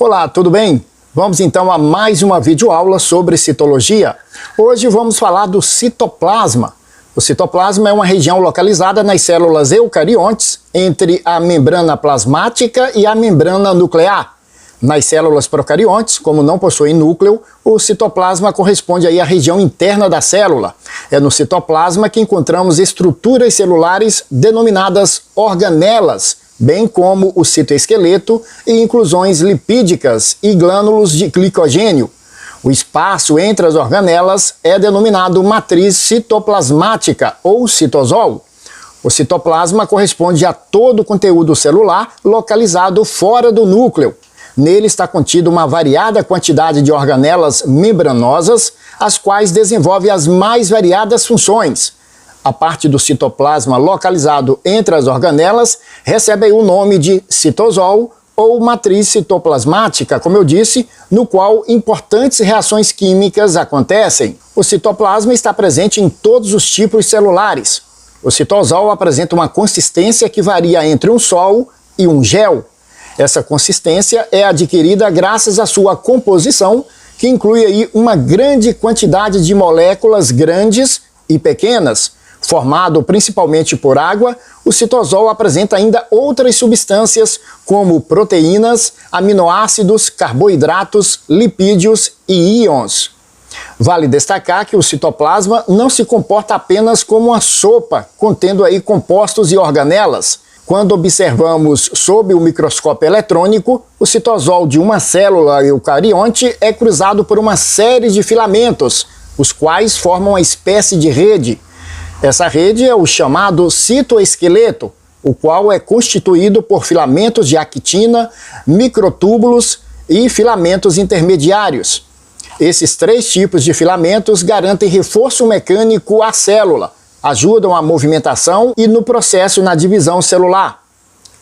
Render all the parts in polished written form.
Olá, tudo bem? Vamos então a mais uma videoaula sobre citologia. Hoje vamos falar do citoplasma. O citoplasma é uma região localizada nas células eucariontes entre a membrana plasmática e a membrana nuclear. Nas células procariontes, como não possuem núcleo, o citoplasma corresponde aí à região interna da célula. É no citoplasma que encontramos estruturas celulares denominadas organelas, bem como o citoesqueleto e inclusões lipídicas e glânulos de glicogênio. O espaço entre as organelas é denominado matriz citoplasmática ou citosol. O citoplasma corresponde a todo o conteúdo celular localizado fora do núcleo. Nele está contida uma variada quantidade de organelas membranosas, as quais desenvolvem as mais variadas funções. A parte do citoplasma localizado entre as organelas recebe aí o nome de citosol ou matriz citoplasmática, como eu disse, no qual importantes reações químicas acontecem. O citoplasma está presente em todos os tipos celulares. O citosol apresenta uma consistência que varia entre um sólo e um gel. Essa consistência é adquirida graças à sua composição, que inclui aí uma grande quantidade de moléculas grandes e pequenas. Formado principalmente por água, o citosol apresenta ainda outras substâncias como proteínas, aminoácidos, carboidratos, lipídios e íons. Vale destacar que o citoplasma não se comporta apenas como uma sopa, contendo aí compostos e organelas. Quando observamos sob o microscópio eletrônico, o citosol de uma célula eucarionte é cruzado por uma série de filamentos, os quais formam uma espécie de rede. Essa rede é o chamado citoesqueleto, o qual é constituído por filamentos de actina, microtúbulos e filamentos intermediários. Esses três tipos de filamentos garantem reforço mecânico à célula, ajudam à movimentação e no processo na divisão celular.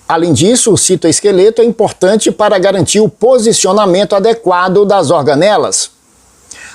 Além disso, o citoesqueleto é importante para garantir o posicionamento adequado das organelas.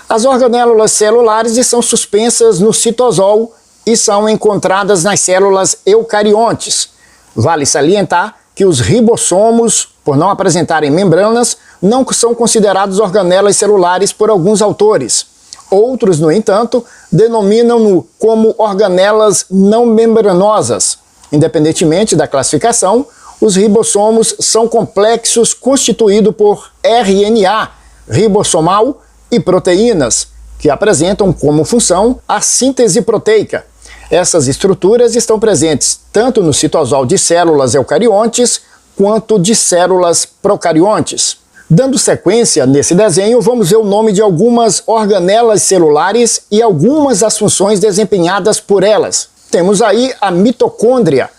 As organélulas celulares estão suspensas no citosol e são encontradas nas células eucariontes. Vale salientar que os ribossomos, por não apresentarem membranas, não são considerados organelas celulares por alguns autores. Outros, no entanto, denominam-no como organelas não membranosas. Independentemente da classificação, os ribossomos são complexos constituídos por RNA ribossomal e proteínas, que apresentam como função a síntese proteica. Essas estruturas estão presentes tanto no citosol de células eucariontes quanto de células procariontes. Dando sequência nesse desenho, vamos ver o nome de algumas organelas celulares e algumas das funções desempenhadas por elas. Temos aí a mitocôndria,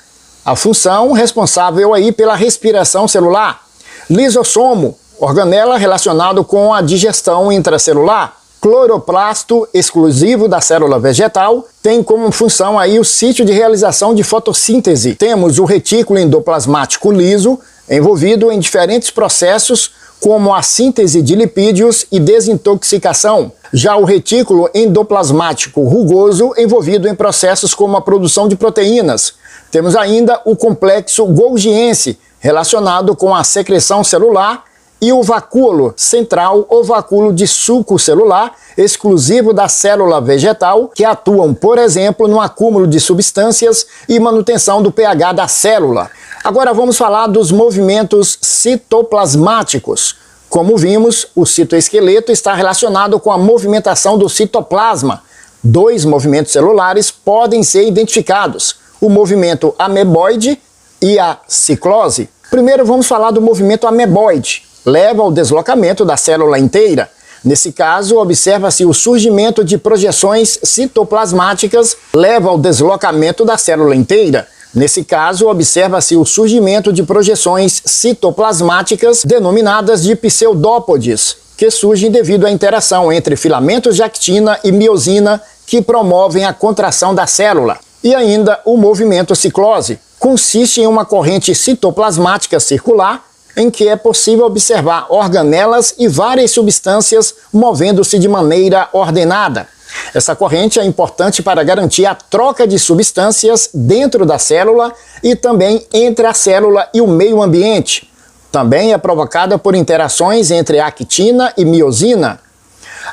a função responsável aí pela respiração celular. Lisossomo, organela relacionado com a digestão intracelular. Cloroplasto, exclusivo da célula vegetal, tem como função aí o sítio de realização de fotossíntese. Temos o retículo endoplasmático liso, envolvido em diferentes processos, como a síntese de lipídios e desintoxicação. Já o retículo endoplasmático rugoso, envolvido em processos como a produção de proteínas. Temos ainda o complexo golgiense, relacionado com a secreção celular, e o vacúolo central ou vacúolo de suco celular, exclusivo da célula vegetal, que atuam, por exemplo, no acúmulo de substâncias e manutenção do pH da célula. Agora vamos falar dos movimentos citoplasmáticos. Como vimos, o citoesqueleto está relacionado com a movimentação do citoplasma. Dois movimentos celulares podem ser identificados: o movimento ameboide e a ciclose. Primeiro vamos falar do movimento ameboide. Leva ao deslocamento da célula inteira. Nesse caso, observa-se o surgimento de projeções citoplasmáticas, leva ao deslocamento da célula inteira. Nesse caso, observa-se o surgimento de projeções citoplasmáticas denominadas de pseudópodes, que surgem devido à interação entre filamentos de actina e miosina que promovem a contração da célula. E ainda o movimento ciclose. Consiste em uma corrente citoplasmática circular em que é possível observar organelas e várias substâncias movendo-se de maneira ordenada. Essa corrente é importante para garantir a troca de substâncias dentro da célula e também entre a célula e o meio ambiente. Também é provocada por interações entre actina e miosina.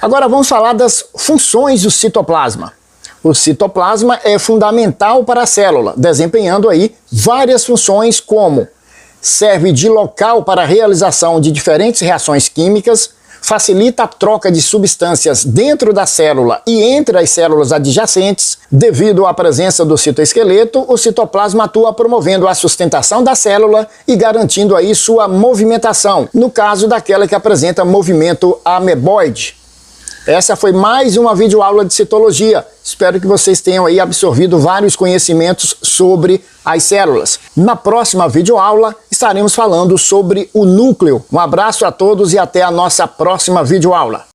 Agora vamos falar das funções do citoplasma. O citoplasma é fundamental para a célula, desempenhando aí várias funções, como serve de local para a realização de diferentes reações químicas, facilita a troca de substâncias dentro da célula e entre as células adjacentes. Devido à presença do citoesqueleto, o citoplasma atua promovendo a sustentação da célula e garantindo aí sua movimentação, no caso daquela que apresenta movimento ameboide. Essa foi mais uma videoaula de citologia. Espero que vocês tenham aí absorvido vários conhecimentos sobre as células. Na próxima videoaula estaremos falando sobre o núcleo. Um abraço a todos e até a nossa próxima videoaula.